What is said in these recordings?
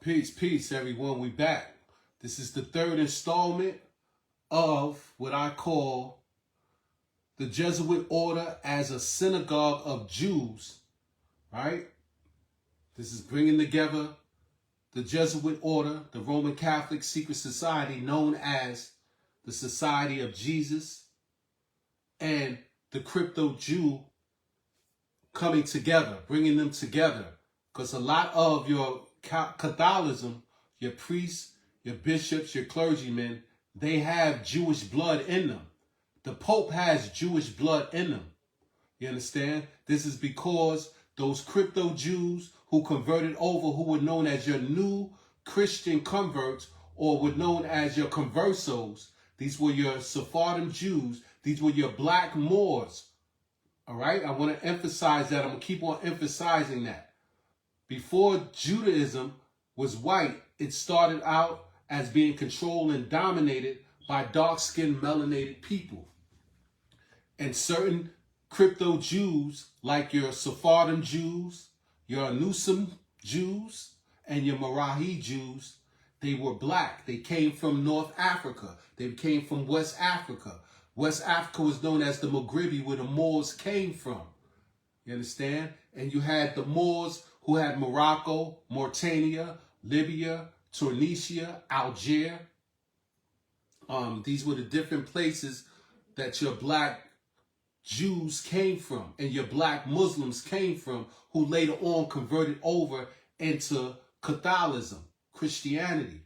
Peace, peace, everyone. We back. This is the third installment of what I call the Jesuit order as a synagogue of Jews, right? This is bringing together the Jesuit order, the Roman Catholic secret society known as the Society of Jesus, and the crypto Jew coming together, bringing them together. Because a lot of your Catholicism, your priests, your bishops, your clergymen, they have Jewish blood in them. The Pope has Jewish blood in them. You understand? This is because those crypto Jews who converted over, who were known as your new Christian converts, or were known as your conversos, these were your Sephardim Jews, these were your black Moors. All right? I want to emphasize that. I'm going to keep on emphasizing that. Before Judaism was white, it started out as being controlled and dominated by dark-skinned melanated people. And certain crypto Jews, like your Sephardim Jews, your Anusim Jews, and your Marahi Jews, they were black. They came from North Africa. They came from West Africa. West Africa was known as the Maghribi, where the Moors came from. You understand? And you had the Moors who had Morocco, Mauritania, Libya, Tunisia, Algeria. These were the different places that your black Jews came from and your black Muslims came from, who later on converted over into Catholicism, Christianity.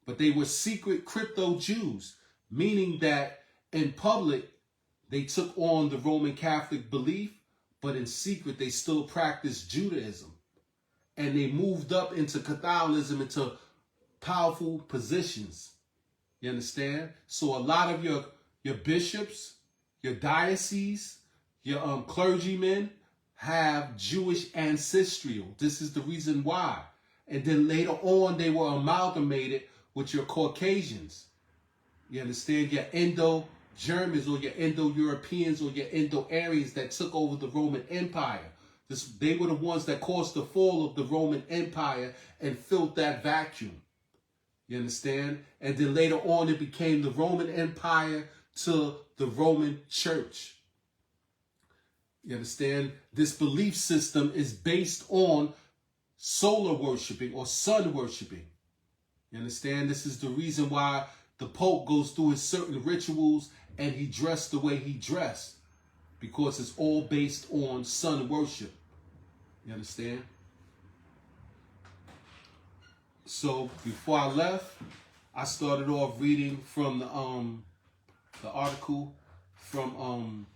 But they were secret crypto Jews, meaning that in public, they took on the Roman Catholic belief, but in secret, they still practiced Judaism. And they moved up into Catholicism, into powerful positions. You understand? So a lot of your bishops, your dioceses, your clergymen have Jewish ancestral. This is the reason why. And then later on, they were amalgamated with your Caucasians. You understand? Your Indo-Germans or your Indo-Europeans or your Indo-Aryans that took over the Roman Empire. They were the ones that caused the fall of the Roman Empire and filled that vacuum. You understand? And then later on, it became the Roman Empire to the Roman Church. You understand? This belief system is based on solar worshiping or sun worshiping. You understand? This is the reason why the Pope goes through his certain rituals and he dressed the way he dressed, because it's all based on sun worship. You understand? So before I left, I started off reading from the article from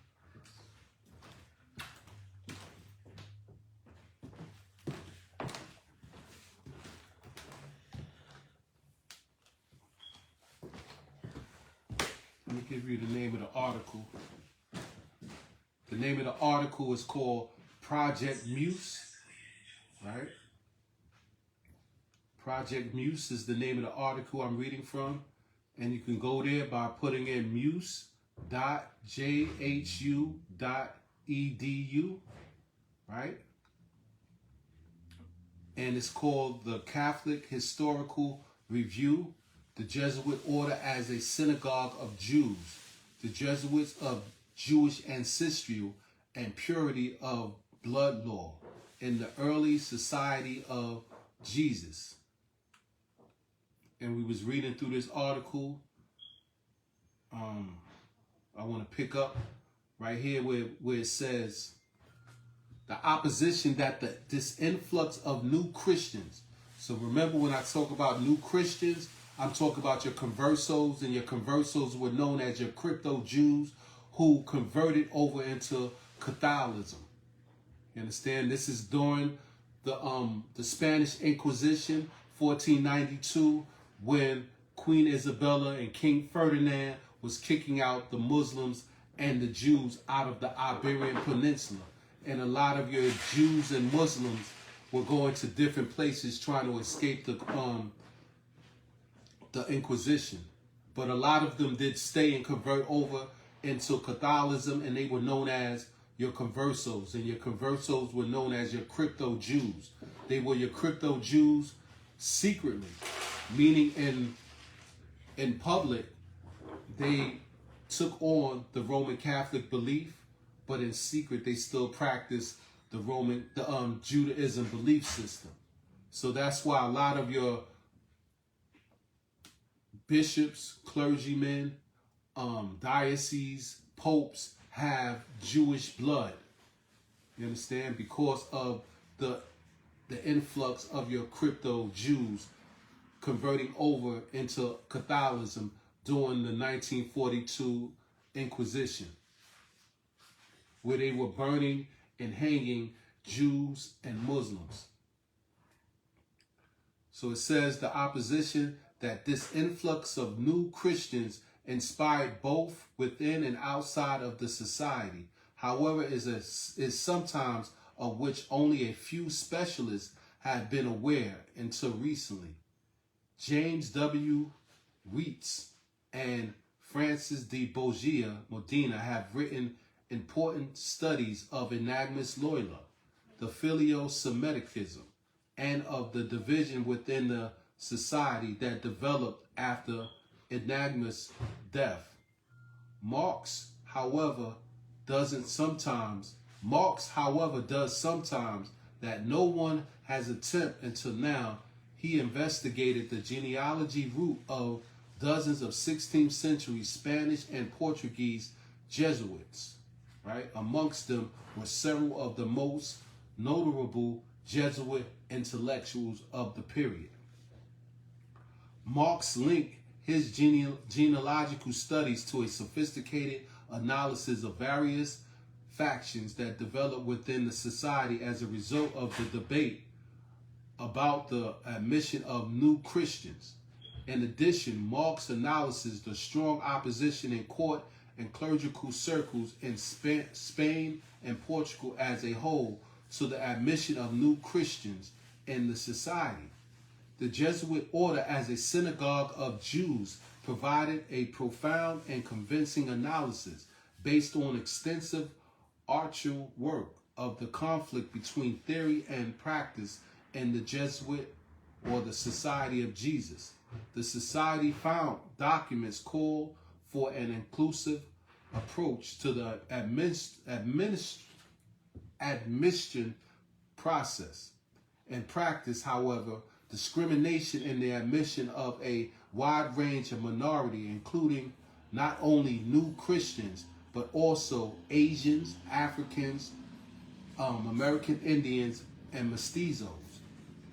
let me give you the name of the article. The name of the article is called Project Muse, right? Project Muse is the name of the article I'm reading from. And you can go there by putting in muse.jhu.edu, right? And it's called the Catholic Historical Review, the Jesuit order as a synagogue of Jews, the Jesuits of Jewish ancestral and purity of blood law in the early society of Jesus. And we was reading through this article. I want to pick up right here where it says the opposition that this influx of new Christians. So remember, when I talk about new Christians, I'm talking about your conversos, and your conversos were known as your crypto Jews who converted over into Catholicism. You understand? This is during the Spanish Inquisition, 1492, when Queen Isabella and King Ferdinand was kicking out the Muslims and the Jews out of the Iberian Peninsula. And a lot of your Jews and Muslims were going to different places trying to escape the Inquisition. But a lot of them did stay and convert over into Catholicism, and they were known as your conversos. And your conversos were known as your crypto Jews. They were your crypto Jews secretly, meaning in public, they took on the Roman Catholic belief, but in secret they still practice the Judaism belief system. So that's why a lot of your bishops, clergymen, dioceses, popes have Jewish blood. You understand? Because of the influx of your crypto Jews converting over into Catholicism during the 1942 Inquisition, where they were burning and hanging Jews and Muslims. So it says the opposition that this influx of new Christians inspired both within and outside of the society, however, is sometimes of which only a few specialists have been aware until recently. James W. Reitz and Francis de Bogia Modena have written important studies of Agnamus Loyola, the Phileo-Semitism, and of the division within the society that developed after Agnamus' death. Marx, however, does sometimes that no one has attempted until now. He investigated the genealogy root of dozens of 16th century Spanish and Portuguese Jesuits, right? Amongst them were several of the most notable Jesuit intellectuals of the period. Marx linked his genealogical studies to a sophisticated analysis of various factions that developed within the society as a result of the debate about the admission of new Christians. In addition, Marx analyzes the strong opposition in court and clerical circles in Spain and Portugal as a whole to the admission of new Christians in the society. The Jesuit order as a synagogue of Jews provided a profound and convincing analysis based on extensive archival work of the conflict between theory and practice in the Jesuit or the Society of Jesus. The society found documents call for an inclusive approach to the admission process. In practice, however, discrimination in the admission of a wide range of minority, including not only new Christians, but also Asians, Africans, American Indians, and mestizos,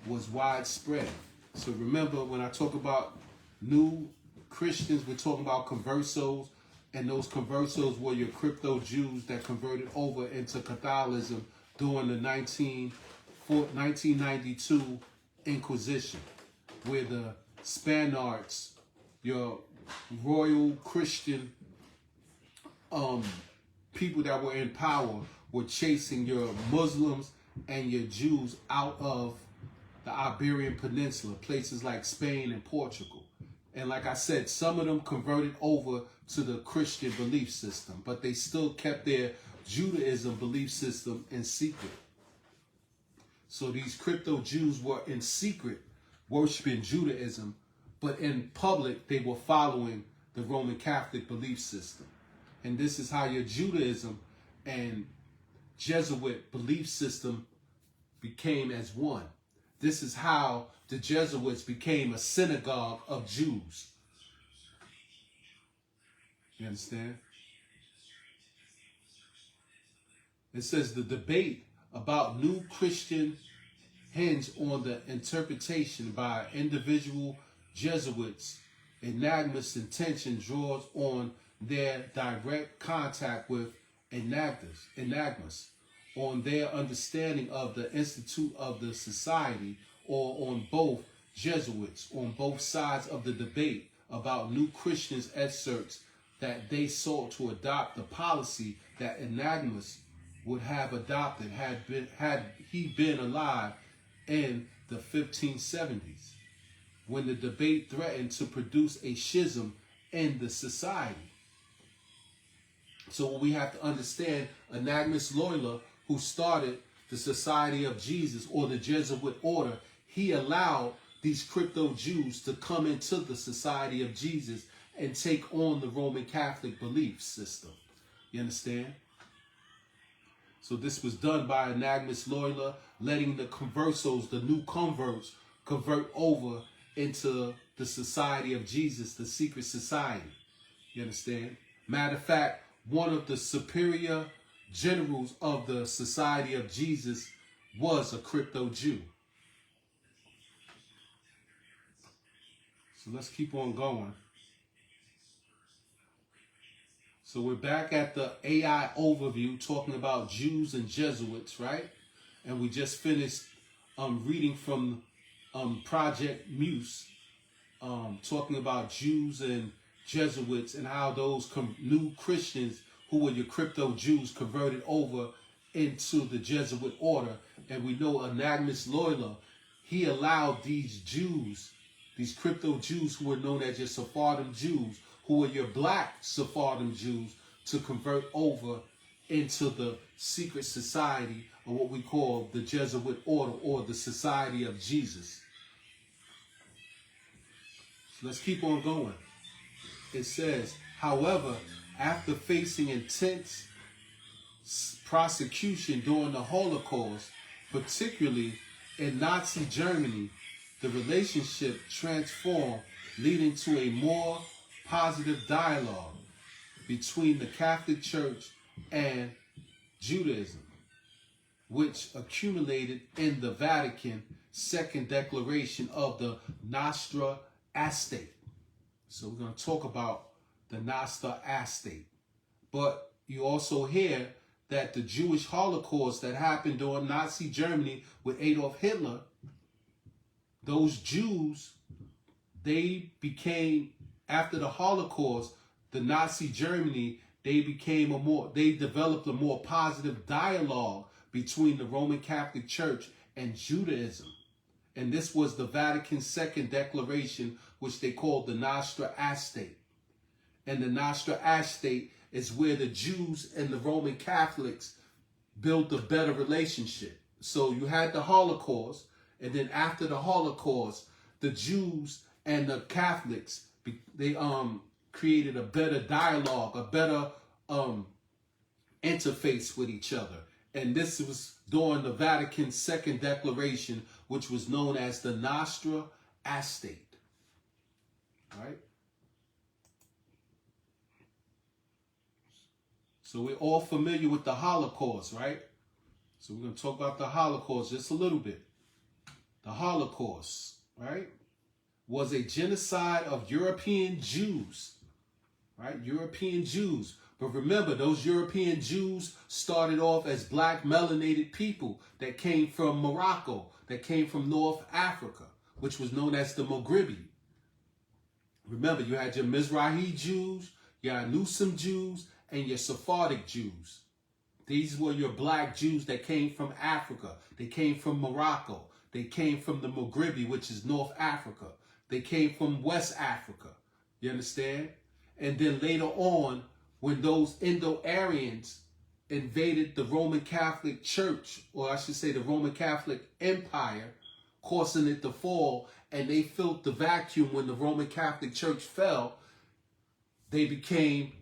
was widespread. So remember, when I talk about new Christians, we're talking about conversos, and those conversos were your crypto Jews that converted over into Catholicism during the 1992 Inquisition, where the Spaniards, your royal Christian people that were in power, were chasing your Muslims and your Jews out of the Iberian Peninsula, places like Spain and Portugal. And like I said, some of them converted over to the Christian belief system, but they still kept their Judaism belief system in secret. So these crypto Jews were in secret worshiping Judaism, but in public they were following the Roman Catholic belief system. And this is how your Judaism and Jesuit belief system became as one. This is how the Jesuits became a synagogue of Jews. You understand? It says the debate about new Christian hinge on the interpretation by individual Jesuits. Agnamus' intention draws on their direct contact with Agnamus, on their understanding of the institute of the society, or on both Jesuits, on both sides of the debate about new Christians asserts that they sought to adopt the policy that Agnamus would have adopted had he been alive in the 1570s, when the debate threatened to produce a schism in the society. So we have to understand, Agnamus Loyola, who started the Society of Jesus or the Jesuit order, he allowed these crypto Jews to come into the Society of Jesus and take on the Roman Catholic belief system. You understand? So this was done by Agnatus Loyola, letting the conversos, the new converts, convert over into the Society of Jesus, the secret society. You understand? Matter of fact, one of the superior generals of the Society of Jesus was a crypto Jew. So let's keep on going. So we're back at the AI overview talking about Jews and Jesuits, right? And we just finished reading from Project Muse, talking about Jews and Jesuits and how those new Christians who were your crypto Jews converted over into the Jesuit order. And we know Agnatus Loyola, he allowed these Jews, these crypto Jews who were known as your Sephardim Jews, who were your black Sephardim Jews, to convert over into the secret society, or what we call the Jesuit order, or the Society of Jesus. So let's keep on going. It says, however, after facing intense prosecution during the Holocaust, particularly in Nazi Germany, the relationship transformed, leading to a more positive dialogue between the Catholic Church and Judaism, which accumulated in the Vatican Second Declaration of the Nostra Aetate. So we're going to talk about the Nostra Aetate. But you also hear that the Jewish Holocaust that happened during Nazi Germany with Adolf Hitler, those Jews, they became, after the Holocaust, the Nazi Germany, they developed a more positive dialogue between the Roman Catholic Church and Judaism. And this was the Vatican Second Declaration, which they called the Nostra Aetate. And the Nostra Aetate is where the Jews and the Roman Catholics built a better relationship. So you had the Holocaust, and then after the Holocaust, the Jews and the Catholics, they created a better dialogue, a better interface with each other. And this was during the Vatican Second Declaration, which was known as the Nostra Aetate. All right? So we're all familiar with the Holocaust, right? So we're going to talk about the Holocaust just a little bit. The Holocaust, right, was a genocide of European Jews, right? European Jews. But remember, those European Jews started off as black melanated people that came from Morocco, that came from North Africa, which was known as the Maghrebi. Remember, you had your Mizrahi Jews, your Anusim Jews, and your Sephardic Jews. These were your black Jews that came from Africa. They came from Morocco. They came from the Maghrebi, which is North Africa. They came from West Africa. You understand? And then later on, when those Indo-Aryans invaded the Roman Catholic Church, or I should say the Roman Catholic Empire, causing it to fall, and they filled the vacuum when the Roman Catholic Church fell, they became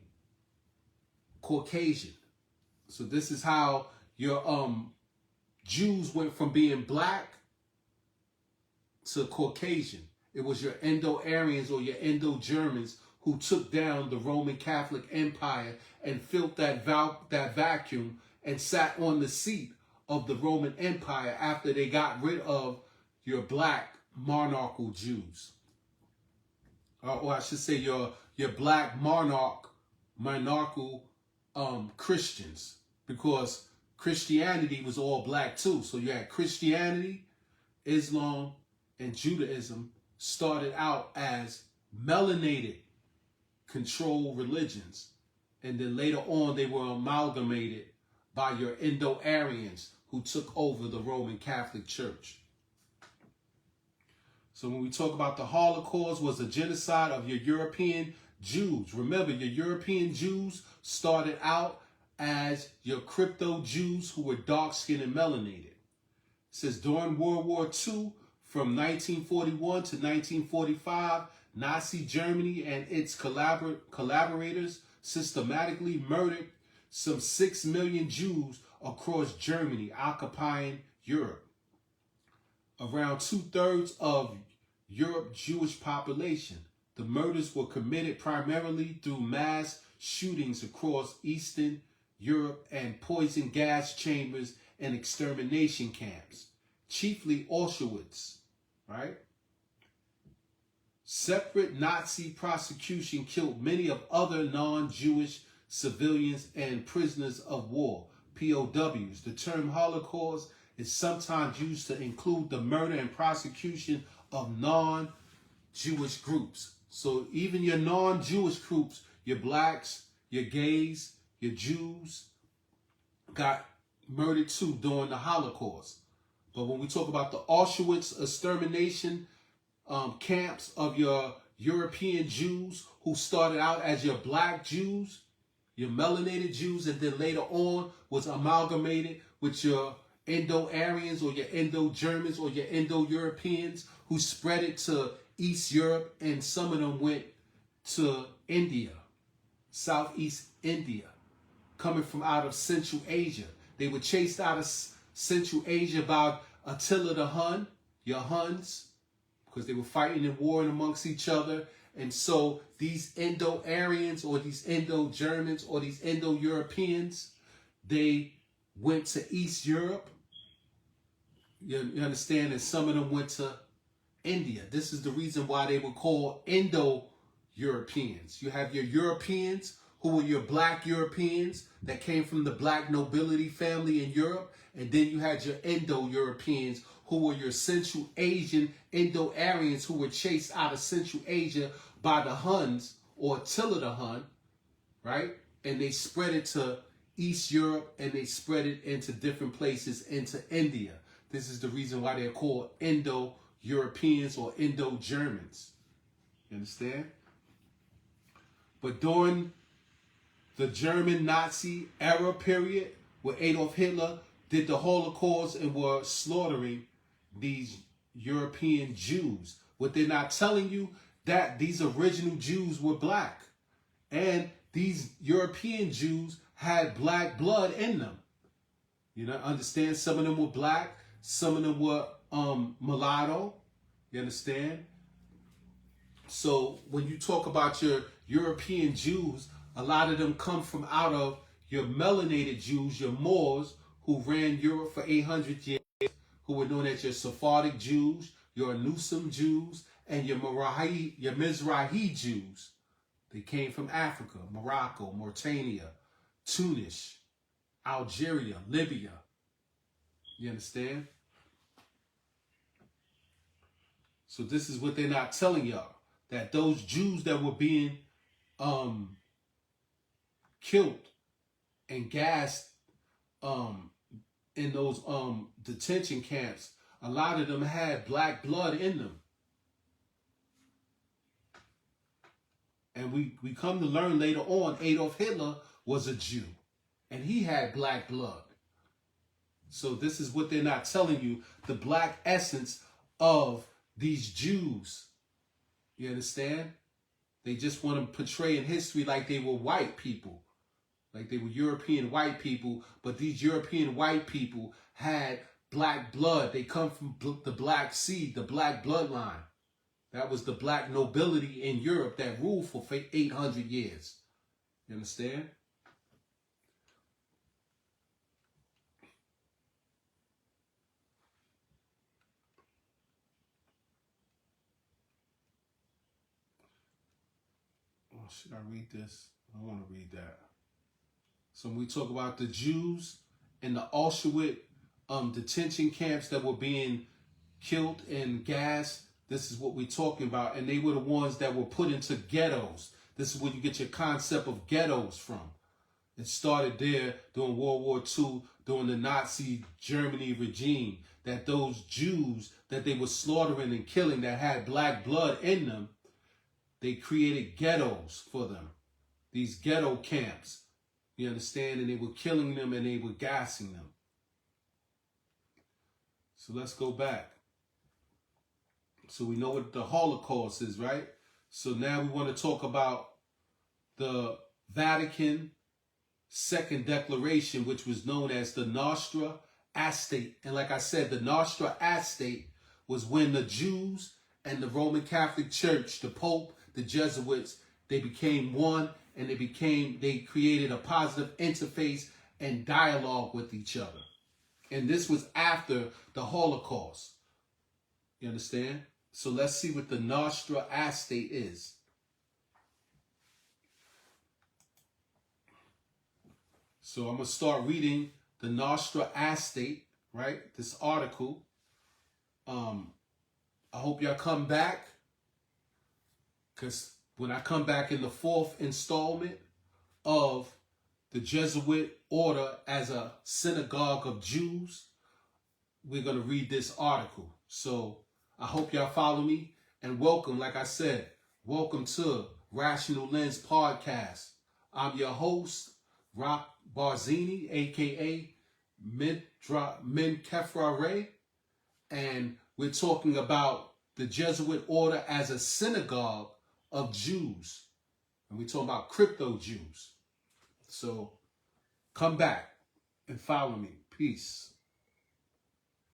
Caucasian. So this is how your Jews went from being black to Caucasian. It was your Indo-Aryans or your Indo-Germans who took down the Roman Catholic Empire and filled that vacuum and sat on the seat of the Roman Empire after they got rid of your black monarchical Jews. Or I should say your black monarchical Christians, because Christianity was all black too. So you had Christianity, Islam, and Judaism started out as melanated control religions, and then later on they were amalgamated by your Indo-Aryans who took over the Roman Catholic Church. So when we talk about the Holocaust was a genocide of your European Jews. Remember, your European Jews started out as your crypto Jews who were dark-skinned and melanated. It says during World War II, From 1941 to 1945, Nazi Germany and its collaborators systematically murdered some 6 million Jews across Germany, occupying Europe. Around 2/3 of Europe's Jewish population. The murders were committed primarily through mass shootings across Eastern Europe and poison gas chambers and extermination camps, chiefly Auschwitz, right? Separate Nazi prosecution killed many of other non-Jewish civilians and prisoners of war, POWs. The term Holocaust is sometimes used to include the murder and prosecution of non-Jewish groups. So even your non-Jewish groups, your blacks, your gays, your Jews, got murdered too during the Holocaust. But when we talk about the Auschwitz extermination camps of your European Jews who started out as your black Jews, your melanated Jews, and then later on was amalgamated with your Indo-Aryans or your Indo-Germans or your Indo-Europeans who spread it to East Europe, and some of them went to India, Southeast India, coming from out of Central Asia. They were chased out of Central Asia by Attila the Hun, your Huns, because they were fighting and warring amongst each other. And so these Indo-Aryans or these Indo-Germans or these Indo-Europeans, they went to East Europe. You understand? And some of them went to India. This is the reason why they were called Indo-Europeans. You have your Europeans who were your black Europeans that came from the black nobility family in Europe. And then you had your Indo-Europeans who were your Central Asian Indo-Aryans who were chased out of Central Asia by the Huns or Attila the Hun, right? And they spread it to East Europe and they spread it into different places into India. This is the reason why they're called Indo-Europeans or Indo-Germans. You understand? But during the German Nazi era period, where Adolf Hitler did the Holocaust and were slaughtering these European Jews, what they're not telling you, that these original Jews were black. And these European Jews had black blood in them. You know, understand? Some of them were black, some of them were mulatto. You understand? So when you talk about your European Jews, a lot of them come from out of your melanated Jews, your Moors, who ran Europe for 800 years, who were known as your Sephardic Jews, your Nusum Jews, and your Mizrahi Jews. They came from Africa, Morocco, Mauritania, Tunis, Algeria, Libya. You understand? So this is what they're not telling y'all. That those Jews that were being killed and gassed in those detention camps, a lot of them had black blood in them. And we come to learn later on Adolf Hitler was a Jew and he had black blood. So this is what they're not telling you, the black essence of these Jews. You understand? They just want to portray in history like they were white people, like they were European white people, but these European white people had black blood. They come from the black seed, the black bloodline. That was the black nobility in Europe that ruled for 800 years. You understand? Oh, should I read this? I want to read that. So when we talk about the Jews in the Auschwitz detention camps that were being killed and gassed, this is what we're talking about. And they were the ones that were put into ghettos. This is where you get your concept of ghettos from. It started there during World War II, during the Nazi Germany regime, that those Jews that they were slaughtering and killing that had black blood in them, they created ghettos for them. These ghetto camps. You understand? And they were killing them and they were gassing them. So let's go back. So we know what the Holocaust is, right? So now we want to talk about the Vatican Second Declaration, which was known as the Nostra Aetate. And like I said, the Nostra Aetate was when the Jews and the Roman Catholic Church, the Pope, the Jesuits, they became one, and they created a positive interface and dialogue with each other. And this was after the Holocaust. You understand? So let's see what the Nostra Aetate is. So I'm going to start reading the Nostra Aetate, right? This article. I hope y'all come back, because when I come back in the 4th installment of the Jesuit order as a synagogue of Jews, we're going to read this article. So I hope y'all follow me, and welcome, like I said, welcome to Rational Lens Podcast. I'm your host, Rock Barzini, a.k.a. Min Kefrare, and we're talking about the Jesuit order as a synagogue of Jews. And we're talking about crypto Jews. So come back and follow me. Peace.